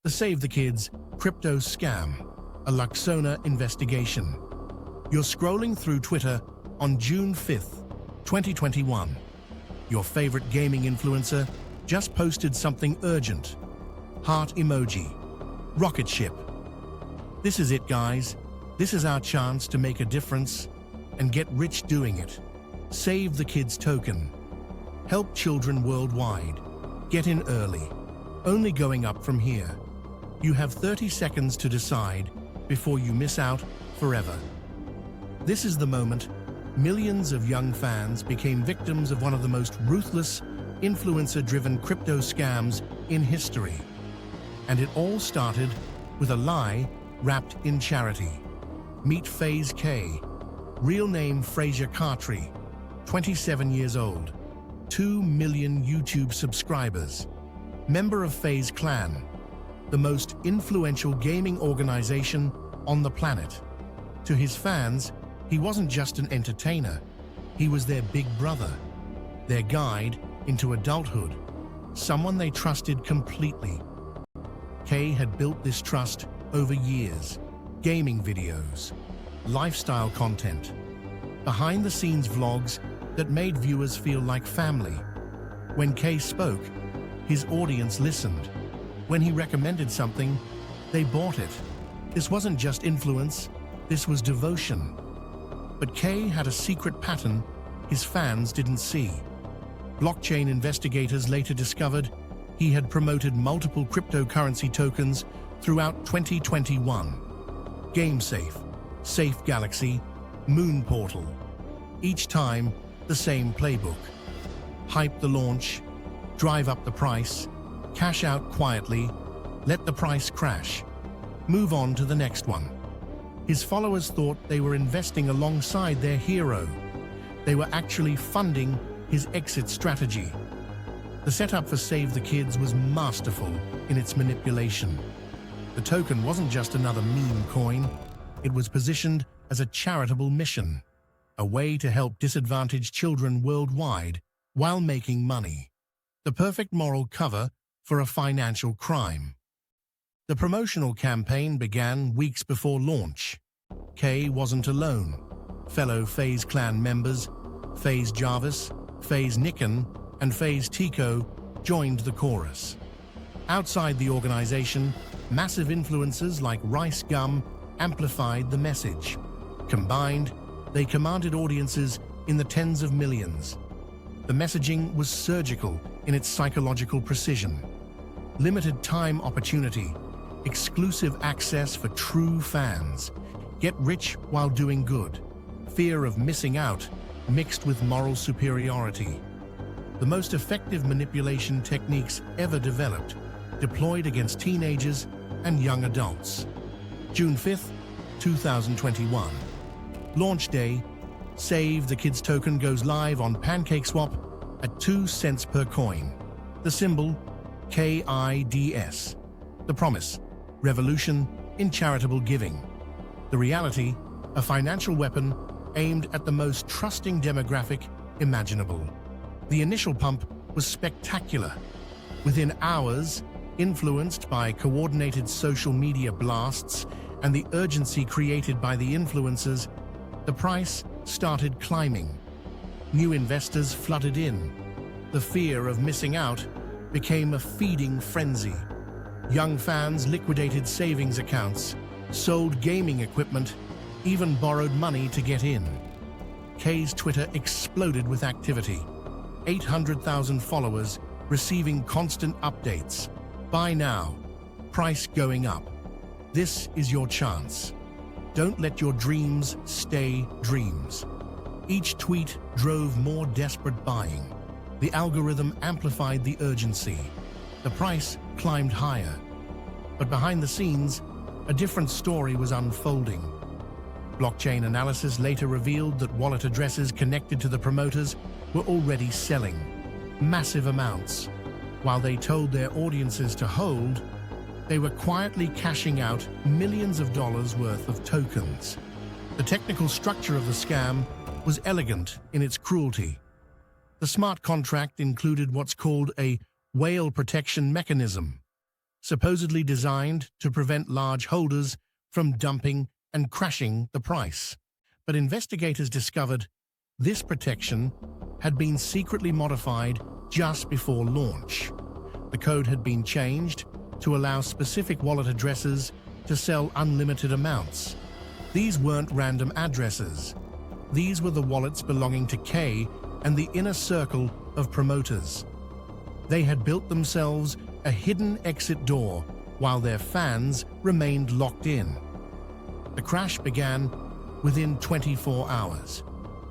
The Save the Kids crypto scam, a Luxona investigation. You're scrolling through Twitter on June 5th, 2021. Your favorite gaming influencer just posted something urgent. Heart emoji. Rocket ship. This is it, guys. This is our chance to make a difference and get rich doing it. Save the Kids token. Help children worldwide. Get in early. Only going up from here. You have 30 seconds to decide before you miss out forever. This is the moment millions of young fans became victims of one of the most ruthless, influencer-driven crypto scams in history. And it all started with a lie wrapped in charity. Meet FaZe K, real name Fraser Cartree, 27 years old, 2 million YouTube subscribers, member of FaZe Clan, the most influential gaming organization on the planet. To his fans, he wasn't just an entertainer, he was their big brother, their guide into adulthood, someone they trusted completely. K had built this trust over years. Gaming videos, lifestyle content, behind-the-scenes vlogs that made viewers feel like family. When K spoke, his audience listened. When he recommended something, they bought it. This wasn't just influence, this was devotion. But K had a secret pattern his fans didn't see. Blockchain investigators later discovered he had promoted multiple cryptocurrency tokens throughout 2021. GameSafe, Safe Galaxy, Moon Portal. Each time, the same playbook. Hype the launch, drive up the price, cash out quietly, let the price crash, move on to the next one. His followers thought they were investing alongside their hero. They were actually funding his exit strategy. The setup for Save the Kids was masterful in its manipulation. The token wasn't just another meme coin, it was positioned as a charitable mission, a way to help disadvantaged children worldwide while making money. The perfect moral cover for a financial crime. The promotional campaign began weeks before launch. K wasn't alone. Fellow FaZe Clan members, FaZe Jarvis, FaZe Nicken, and FaZe Tico joined the chorus. Outside the organization, massive influencers like Rice Gum amplified the message. Combined, they commanded audiences in the tens of millions. The messaging was surgical in its psychological precision. Limited time opportunity, exclusive access for true fans, get rich while doing good, fear of missing out mixed with moral superiority. The most effective manipulation techniques ever developed, deployed against teenagers and young adults. June 5th, 2021. Launch day, Save the Kids token goes live on PancakeSwap at 2 cents per coin. The symbol, KIDS. The promise, revolution in charitable giving. The reality, a financial weapon aimed at the most trusting demographic imaginable. The initial pump was spectacular. Within hours, influenced by coordinated social media blasts and the urgency created by the influencers, the price started climbing. New investors flooded in. The fear of missing out became a feeding frenzy. Young fans liquidated savings accounts, sold gaming equipment, even borrowed money to get in. K's Twitter exploded with activity. 800,000 followers receiving constant updates. Buy now. Price going up. This is your chance. Don't let your dreams stay dreams. Each tweet drove more desperate buying. The algorithm amplified the urgency. The price climbed higher. But behind the scenes, a different story was unfolding. Blockchain analysis later revealed that wallet addresses connected to the promoters were already selling massive amounts. While they told their audiences to hold, they were quietly cashing out millions of dollars worth of tokens. The technical structure of the scam was elegant in its cruelty. The smart contract included what's called a whale protection mechanism. supposedly designed to prevent large holders from dumping and crashing the price. But investigators discovered this protection had been secretly modified just before launch. The code had been changed to allow specific wallet addresses to sell unlimited amounts. These weren't random addresses. These were the wallets belonging to K and the inner circle of promoters. They had built themselves a hidden exit door while their fans remained locked in. The crash began within 24 hours.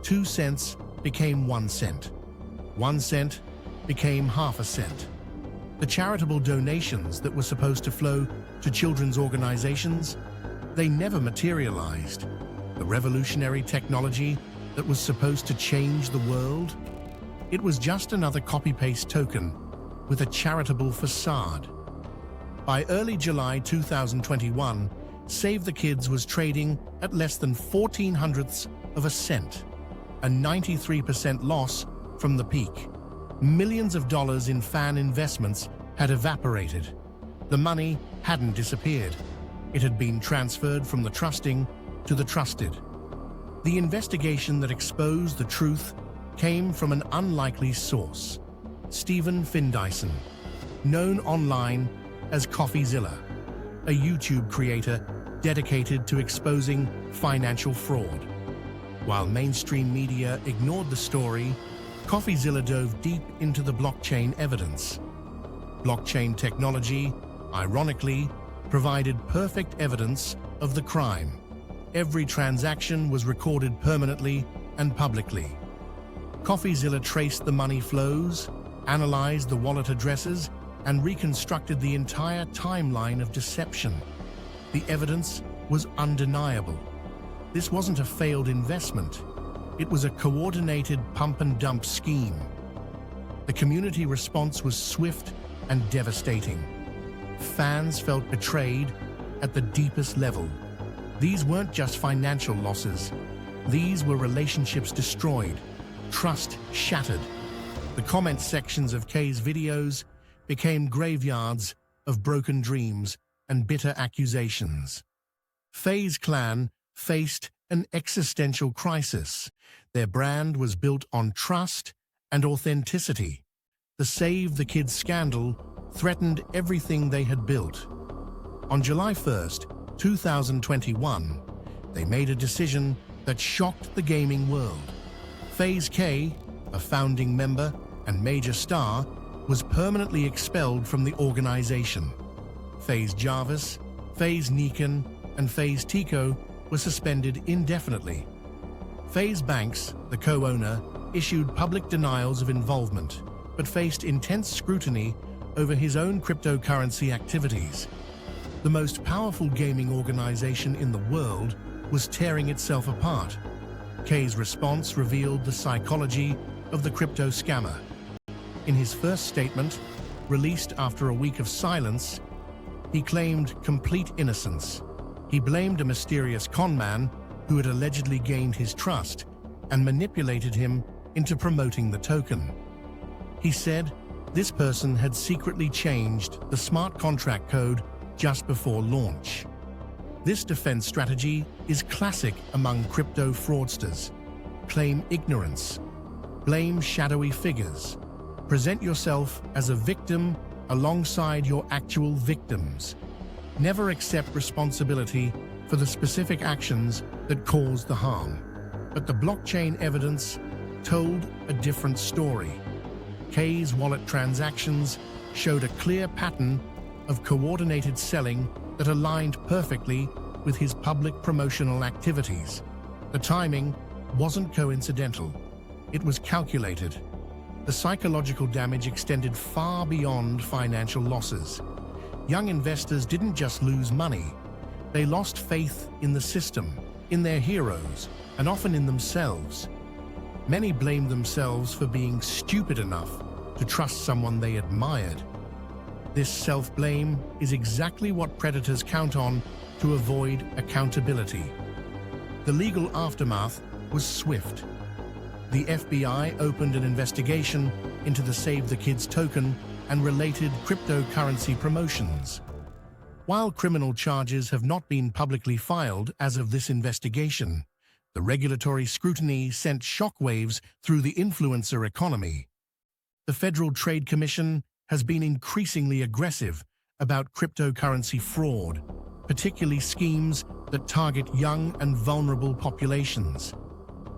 2 cents became 1 cent. 1 cent became half a cent. The charitable donations that were supposed to flow to children's organizations, they never materialized. The revolutionary technology that was supposed to change the world, it was just another copy-paste token with a charitable facade. By early July 2021, Save the Kids was trading at less than 0.14 of a cent, a 93% loss from the peak. Millions of dollars in fan investments had evaporated. The money hadn't disappeared. It had been transferred from the trusting to the trusted. The investigation that exposed the truth came from an unlikely source. Stephen Findyson, known online as CoffeeZilla, a YouTube creator dedicated to exposing financial fraud. While mainstream media ignored the story, CoffeeZilla dove deep into the blockchain evidence. Blockchain technology, ironically, provided perfect evidence of the crime. Every transaction was recorded permanently and publicly. CoffeeZilla traced the money flows, analyzed the wallet addresses, and reconstructed the entire timeline of deception. The evidence was undeniable. This wasn't a failed investment. It was a coordinated pump-and-dump scheme. The community response was swift and devastating. Fans felt betrayed at the deepest level. These weren't just financial losses. These were relationships destroyed, trust shattered. The comment sections of K's videos became graveyards of broken dreams and bitter accusations. FaZe Clan faced an existential crisis. Their brand was built on trust and authenticity. The Save the Kids scandal threatened everything they had built. On July 1st, 2021, they made a decision that shocked the gaming world. FaZe K, a founding member and major star, was permanently expelled from the organization. FaZe Jarvis, FaZe Nikon, and FaZe Tico were suspended indefinitely. FaZe Banks, the co-owner, issued public denials of involvement, but faced intense scrutiny over his own cryptocurrency activities. The most powerful gaming organization in the world was tearing itself apart. K's response revealed the psychology of the crypto scammer. In his first statement, released after a week of silence, he claimed complete innocence. He blamed a mysterious conman who had allegedly gained his trust and manipulated him into promoting the token. He said this person had secretly changed the smart contract code just before launch. This defense strategy is classic among crypto fraudsters. Claim ignorance, blame shadowy figures, present yourself as a victim alongside your actual victims. Never accept responsibility for the specific actions that caused the harm. But the blockchain evidence told a different story. K's wallet transactions showed a clear pattern of coordinated selling that aligned perfectly with his public promotional activities. The timing wasn't coincidental. It was calculated. The psychological damage extended far beyond financial losses. Young investors didn't just lose money. They lost faith in the system, in their heroes, and often in themselves. Many blamed themselves for being stupid enough to trust someone they admired. This self-blame is exactly what predators count on to avoid accountability. The legal aftermath was swift. The FBI opened an investigation into the Save the Kids token and related cryptocurrency promotions. While criminal charges have not been publicly filed as of this investigation, the regulatory scrutiny sent shockwaves through the influencer economy. The Federal Trade Commission has been increasingly aggressive about cryptocurrency fraud, particularly schemes that target young and vulnerable populations.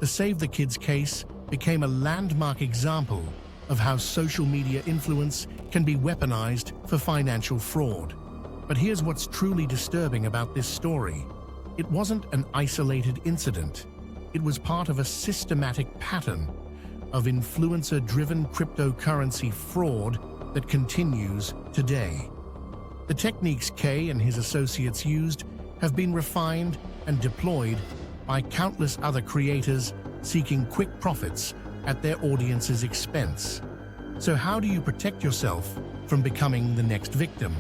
The Save the Kids case became a landmark example of how social media influence can be weaponized for financial fraud. But here's what's truly disturbing about this story. It wasn't an isolated incident. It was part of a systematic pattern of influencer-driven cryptocurrency fraud that continues today. The techniques Kay and his associates used have been refined and deployed by countless other creators seeking quick profits at their audience's expense. So how do you protect yourself from becoming the next victim?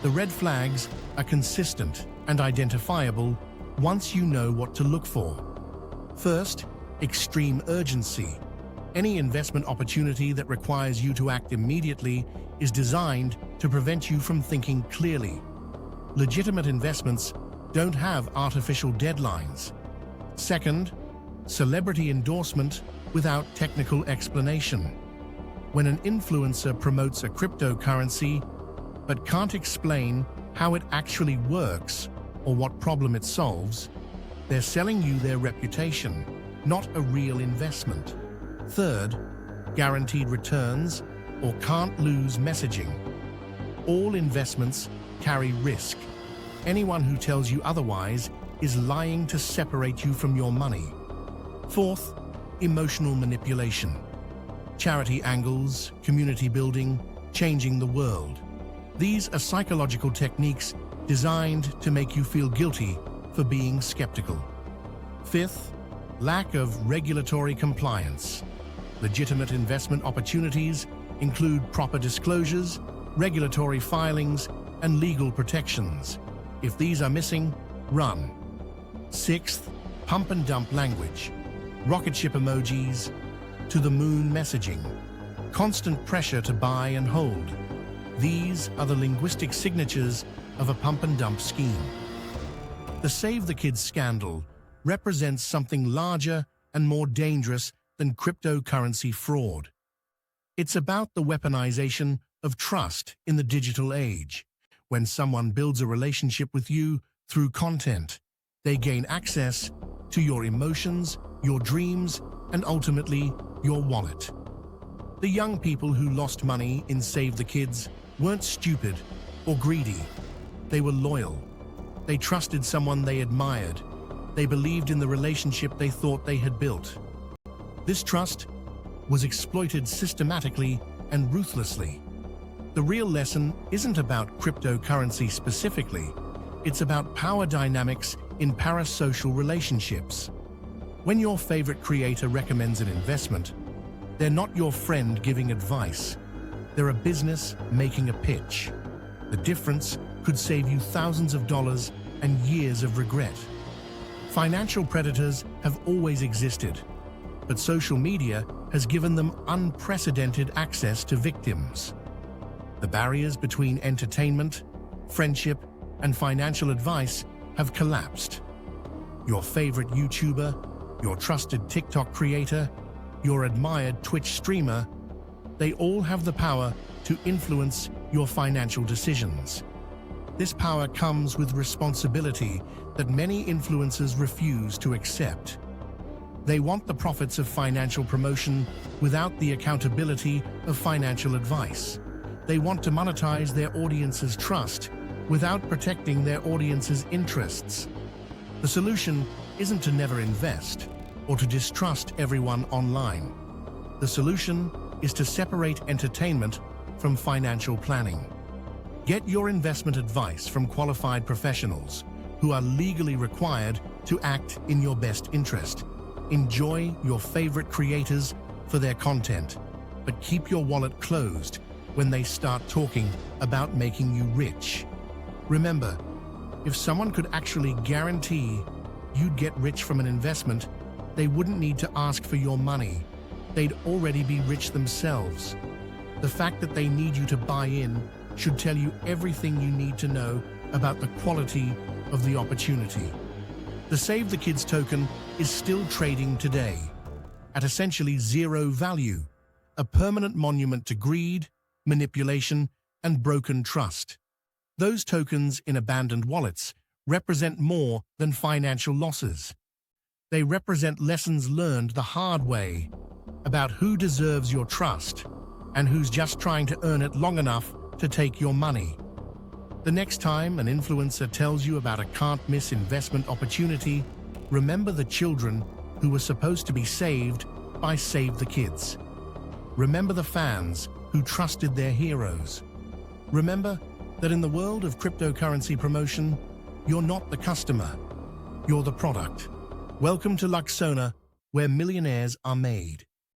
The red flags are consistent and identifiable once you know what to look for. First, extreme urgency. Any investment opportunity that requires you to act immediately is designed to prevent you from thinking clearly. Legitimate investments don't have artificial deadlines. Second, celebrity endorsement without technical explanation. When an influencer promotes a cryptocurrency but can't explain how it actually works or what problem it solves, they're selling you their reputation, not a real investment. Third, guaranteed returns or can't lose messaging. All investments carry risk. Anyone who tells you otherwise is lying to separate you from your money. Fourth, emotional manipulation. Charity angles, community building, changing the world. These are psychological techniques designed to make you feel guilty for being skeptical. Fifth, lack of regulatory compliance. Legitimate investment opportunities include proper disclosures, regulatory filings, and legal protections. If these are missing, run. Sixth, pump and dump language. Rocket ship emojis, to the moon messaging. Constant pressure to buy and hold. These are the linguistic signatures of a pump and dump scheme. The Save the Kids scandal represents something larger and more dangerous than cryptocurrency fraud. It's about the weaponization of trust in the digital age. When someone builds a relationship with you through content, they gain access to your emotions, your dreams, and ultimately your wallet. The young people who lost money in Save the Kids weren't stupid or greedy. They were loyal. They trusted someone they admired. They believed in the relationship they thought they had built. This trust was exploited systematically and ruthlessly. The real lesson isn't about cryptocurrency specifically. It's about power dynamics in parasocial relationships. When your favorite creator recommends an investment, they're not your friend giving advice. They're a business making a pitch. The difference could save you thousands of dollars and years of regret. Financial predators have always existed, but social media has given them unprecedented access to victims. The barriers between entertainment, friendship, and financial advice have collapsed. Your favorite YouTuber, your trusted TikTok creator, your admired Twitch streamer, they all have the power to influence your financial decisions. This power comes with responsibility that many influencers refuse to accept. They want the profits of financial promotion without the accountability of financial advice. They want to monetize their audience's trust without protecting their audience's interests. The solution isn't to never invest or to distrust everyone online. The solution is to separate entertainment from financial planning. Get your investment advice from qualified professionals who are legally required to act in your best interest. Enjoy your favorite creators for their content, but keep your wallet closed when they start talking about making you rich. Remember, if someone could actually guarantee you'd get rich from an investment, they wouldn't need to ask for your money. They'd already be rich themselves. The fact that they need you to buy in should tell you everything you need to know about the quality of the opportunity. The Save the Kids token is still trading today at essentially zero value, a permanent monument to greed, manipulation, and broken trust. Those tokens in abandoned wallets represent more than financial losses. They represent lessons learned the hard way about who deserves your trust and who's just trying to earn it long enough to take your money. The next time an influencer tells you about a can't-miss investment opportunity, remember the children who were supposed to be saved by Save the Kids. Remember the fans who trusted their heroes. Remember that in the world of cryptocurrency promotion, you're not the customer, you're the product. Welcome to Luxona, where millionaires are made.